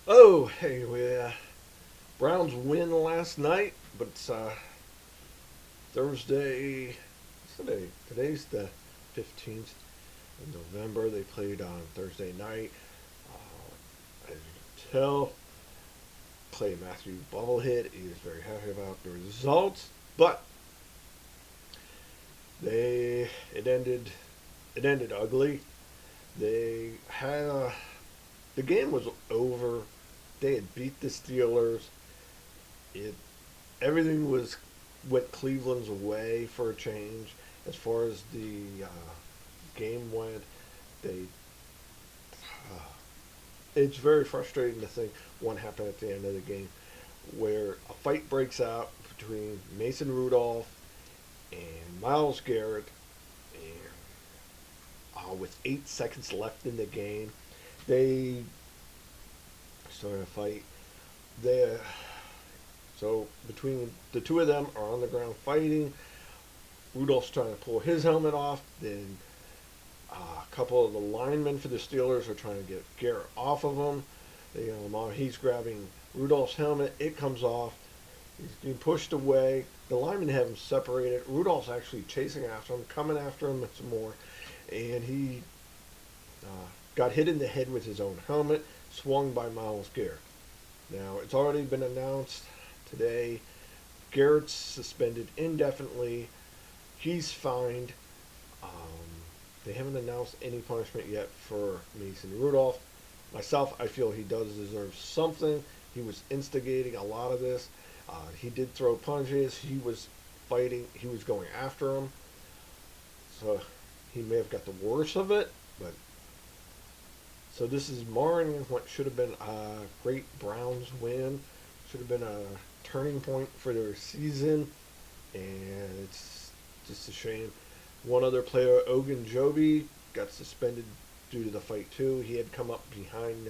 Oh, hey, Browns win last night, but it's Thursday. What's today? Today's the 15th of November. They played on Thursday night. As you can tell, Clay Matthews bubble hit. He is very happy about the results, but they it ended it ended ugly. They had the game was over. They had beat the Steelers. It everything was went Cleveland's way for a change as far as the game went. They it's very frustrating to think what happened at the end of the game, where a fight breaks out between Mason Rudolph and Miles Garrett, and with 8 seconds left in the game, they started a fight. They so between the two of them are on the ground fighting. Rudolph's trying to pull his helmet off. Then a couple of the linemen for the Steelers are trying to get Garrett off of him. He's grabbing Rudolph's helmet. It comes off. He's being pushed away. The linemen have him separated. Rudolph's actually chasing after him, coming after him some more. And he got hit in the head with his own helmet, swung by Miles Garrett. Now, it's already been announced today. Garrett's suspended indefinitely. He's fined. Um, they haven't announced any punishment yet for Mason Rudolph. Myself, I feel he does deserve something. He was instigating a lot of this. He did throw punches. He was fighting. He was going after him. So he may have got the worst of it. But so this is marring what should have been a great Browns win. Should have been a turning point for their season, and it's just a shame. One other player, Ogunjobi, got suspended due to the fight too. He had come up behind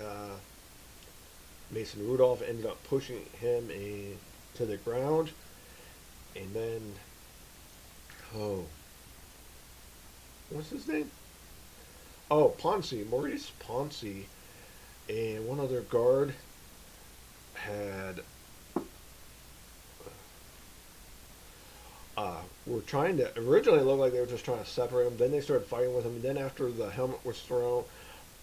Mason Rudolph, ended up pushing him to the ground, and then oh, what's his name? Oh, Ponce, Maurice Ponce, and one other guard had were trying to originally it looked like they were just trying to separate him. Then they started fighting with him. And then after the helmet was thrown,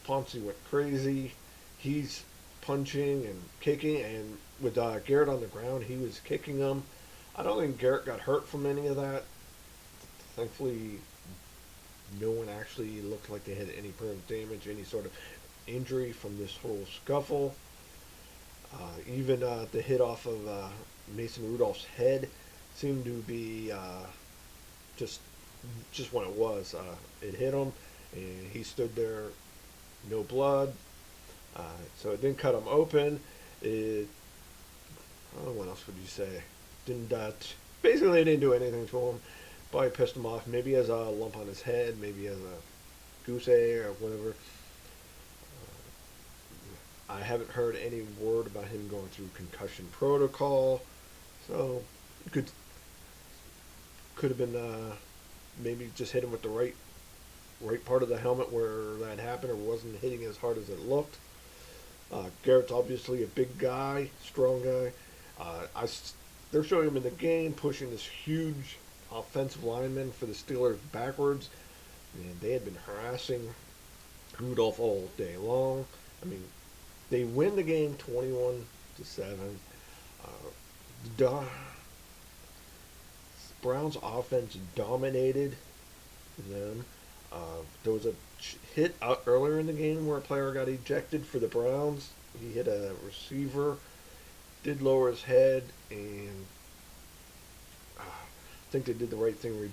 Ponce went crazy. He's punching and kicking, and with Garrett on the ground, he was kicking him. I don't think Garrett got hurt from any of that. Thankfully, no one actually looked like they had any permanent damage, any sort of injury from this whole scuffle. Even the hit off of Mason Rudolph's head seemed to be just just when it was. It hit him, and he stood there, no blood. So it didn't cut him open. It. Oh, what else would you say? Didn't basically it didn't do anything to him. Probably pissed him off. Maybe he has a lump on his head. Maybe he has a goose egg or whatever. I haven't heard any word about him going through concussion protocol. So could have been maybe just hit him with the right part of the helmet where that happened, or wasn't hitting as hard as it looked. Garrett's obviously a big guy, strong guy. They're showing him in the game pushing this huge offensive lineman for the Steelers backwards, and they had been harassing Rudolph all day long. I mean, they win the game 21-7. Uh, Browns offense dominated them. There was a hit out earlier in the game where a player got ejected for the Browns. He hit a receiver, did lower his head, and I think they did the right thing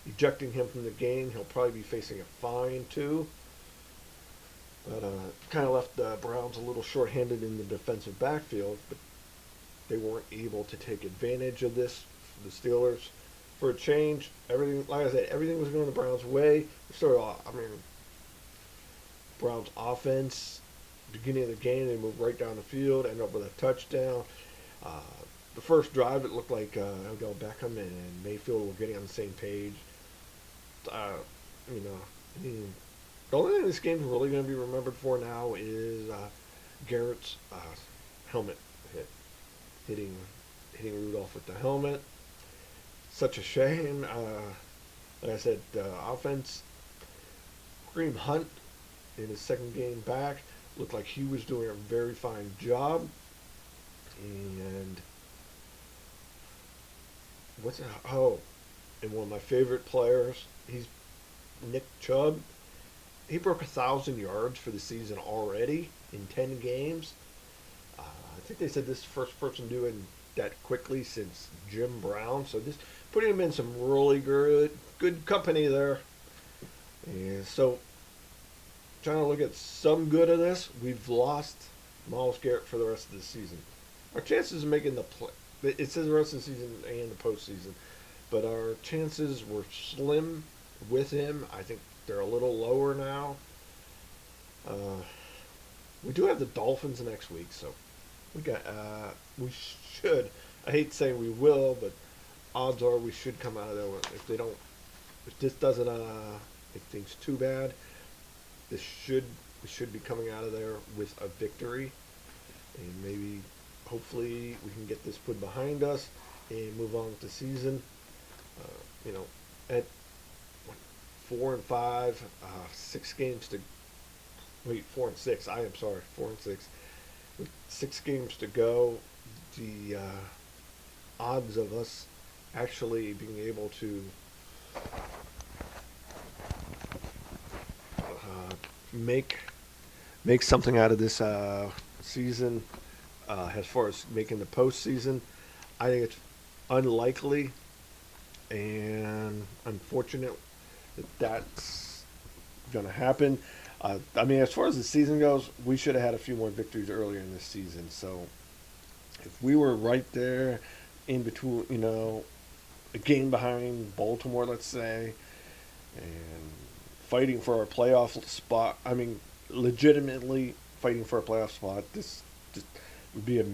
ejecting him from the game. He'll probably be facing a fine too. But kind of left the Browns a little shorthanded in the defensive backfield, but they weren't able to take advantage of this. The Steelers, for a change, everything, like I said, everything was going the Browns' way. I mean, Browns offense, beginning of the game, they moved right down the field, ended up with a touchdown. Uh, the first drive, it looked like Odell Beckham and Mayfield were getting on the same page. Uh, you know, I mean, the only thing this game's really going to be remembered for now is Garrett's helmet hit, hitting Rudolph with the helmet. Such a shame. Like I said, offense. Kareem Hunt in his second game back looked like he was doing a very fine job. And what's oh, and one of my favorite players, he's Nick Chubb. He broke 1,000 yards for the season already in 10 games. I think they said this is the first person doing that quickly since Jim Brown. So this putting him in some really good company there. And so trying to look at some good of this, we've lost Myles Garrett for the rest of the season. Our chances of making the play, it says the rest of the season and the postseason, but our chances were slim with him. I think they're a little lower now. We do have the Dolphins next week, so we should. I hate saying we will, but odds are we should come out of there. If they don't, if this doesn't, if things too bad, we should be coming out of there with a victory, and maybe, hopefully, we can get this put behind us and move on with the season. At 4-5, 6 games to wait. 4-6. I am sorry, 4-6. With 6 games to go, the odds of us actually being able to make something out of this season, as far as making the postseason, I think it's unlikely and unfortunate that's going to happen. As far as the season goes, we should have had a few more victories earlier in this season. So if we were right there in between, a game behind Baltimore, let's say, and fighting for our playoff spot, legitimately fighting for a playoff spot, this just would be a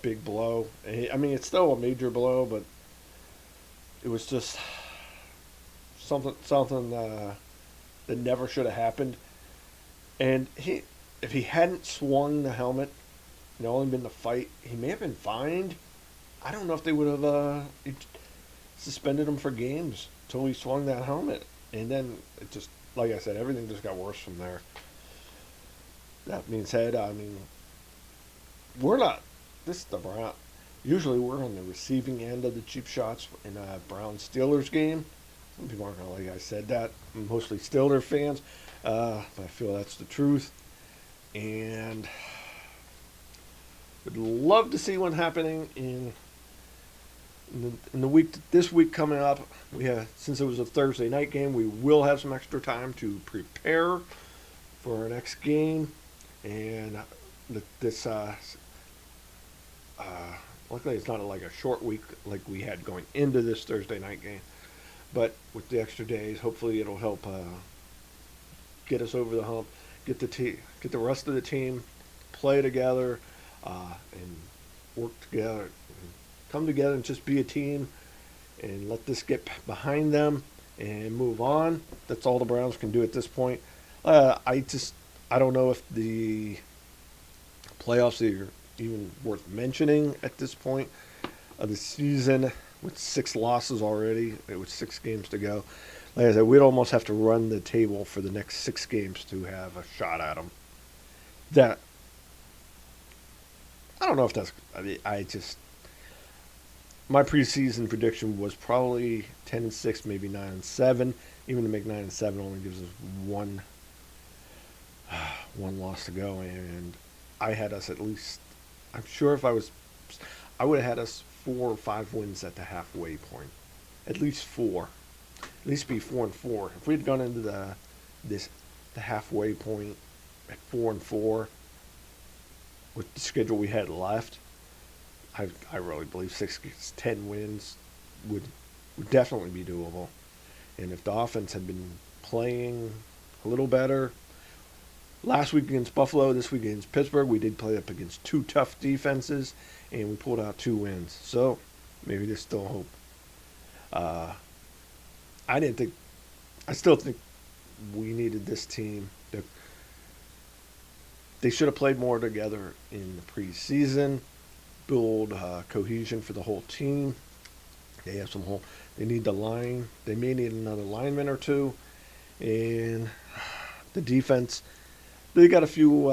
big blow. It's still a major blow, but it was just something that never should have happened. And if he hadn't swung the helmet and only been the fight, he may have been fined. I don't know if they would have suspended him for games until he swung that helmet. And then it just, like I said, everything just got worse from there. That being said, we're not. This is the Brown. Usually we're on the receiving end of the cheap shots in a Brown-Steelers game. Some people aren't going to like I said that. I'm mostly Steelers fans, but I feel that's the truth. And would love to see what's happening in the week. This week coming up, since it was a Thursday night game, we will have some extra time to prepare for our next game. And this luckily it's not like a short week like we had going into this Thursday night game. But with the extra days, hopefully it'll help get us over the hump, get the rest of the team play together, and work together, and come together and just be a team, and let this get behind them and move on. That's all the Browns can do at this point. I don't know if the playoffs are even worth mentioning at this point of the season. With 6 losses already, with 6 games to go, like I said, we'd almost have to run the table for the next 6 games to have a shot at them. That I don't know if that's. My preseason prediction was probably 10-6, maybe 9-7. Even to make 9-7 only gives us one loss to go, and I had us at least. I'm sure I would have had us 4 or 5 wins at the halfway point, at least 4, at least be 4-4. If we'd gone into the halfway point at 4-4 with the schedule we had left, I really believe 6-10 wins would definitely be doable. And if the offense had been playing a little better, last week against Buffalo, this week against Pittsburgh, we did play up against 2 tough defenses, and we pulled out 2 wins. So maybe there's still hope. I still think we needed this team. They should have played more together in the preseason, build cohesion for the whole team. They have some whole. They need the line. They may need another lineman or two, and the defense. They got a few